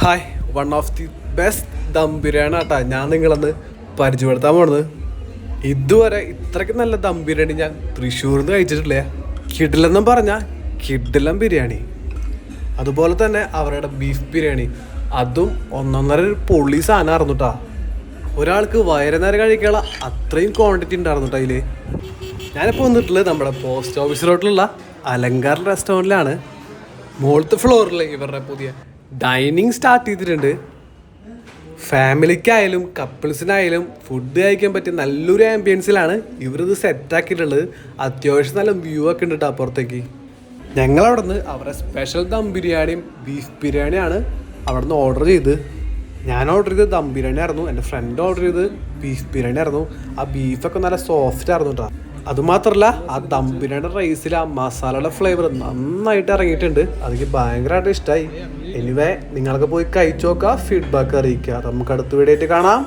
Hi, one of the best dum biryani ആട്ടാ ഞാൻ നിങ്ങളന്ന് പരിചയപ്പെടുത്താൻ പോണത്. ഇതുവരെ ഇത്രയ്ക്ക് നല്ല ദം ബിരിയാണി ഞാൻ തൃശ്ശൂരിൽ നിന്ന് കഴിച്ചിട്ടില്ല. കിടിലെന്നും പറഞ്ഞാൽ കിടിലം ബിരിയാണി. അതുപോലെ തന്നെ അവരുടെ ബീഫ് ബിരിയാണി, അതും ഒന്നൊന്നര പൊള്ളി സാധനമായിരുന്നു കേട്ടോ. ഒരാൾക്ക് വയറുനേരം കഴിക്കാനുള്ള അത്രയും ക്വാണ്ടിറ്റി ഉണ്ടായിരുന്നു കേട്ടോ അതിൽ. ഞാനിപ്പോൾ വന്നിട്ടുള്ളത് നമ്മുടെ പോസ്റ്റ് ഓഫീസ് റോഡിലുള്ള അലങ്കാർ റെസ്റ്റോറൻറ്റിലാണ്. മുകളിലത്തെ ഫ്ലോറിൽ ഇവരുടെ പുതിയ ഡൈനിങ് സ്റ്റാർട്ട് ചെയ്തിട്ടുണ്ട്. ഫാമിലിക്കായാലും കപ്പിൾസിനായാലും ഫുഡ് കഴിക്കാൻ പറ്റിയ നല്ലൊരു ആംബിയൻസിലാണ് ഇവരിത് സെറ്റാക്കിയിട്ടുള്ളത്. അത്യാവശ്യം നല്ല വ്യൂ ഒക്കെ ഉണ്ട് കേട്ടോ അപ്പുറത്തേക്ക്. ഞങ്ങളവിടെ നിന്ന് അവരുടെ സ്പെഷ്യൽ ദം ബിരിയാണിയും ബീഫ് ബിരിയാണിയാണ് അവിടെ നിന്ന് ഓർഡർ ചെയ്ത്. ഞാൻ ഓർഡർ ചെയ്ത് ദം ബിരിയാണി ആയിരുന്നു, എൻ്റെ ഫ്രണ്ട് ഓർഡർ ചെയ്ത് ബീഫ് ബിരിയാണി ആയിരുന്നു. ആ ബീഫൊക്കെ നല്ല സോഫ്റ്റ് ആയിരുന്നു കേട്ടോ. അതുമാത്രമല്ല, ആ ദം ബിരിയാണി റൈസിൽ ആ മസാലയുടെ ഫ്ലേവർ നന്നായിട്ട് ഇറങ്ങിയിട്ടുണ്ട്. അതെനിക്ക് ഭയങ്കരമായിട്ട് ഇഷ്ടമായി. എനിവേ, നിങ്ങൾക്ക് പോയി കഴിച്ചു നോക്കുക, ഫീഡ്ബാക്ക് അറിയിക്കുക. നമുക്ക് അടുത്ത വീഡിയോ ആയിട്ട് കാണാം.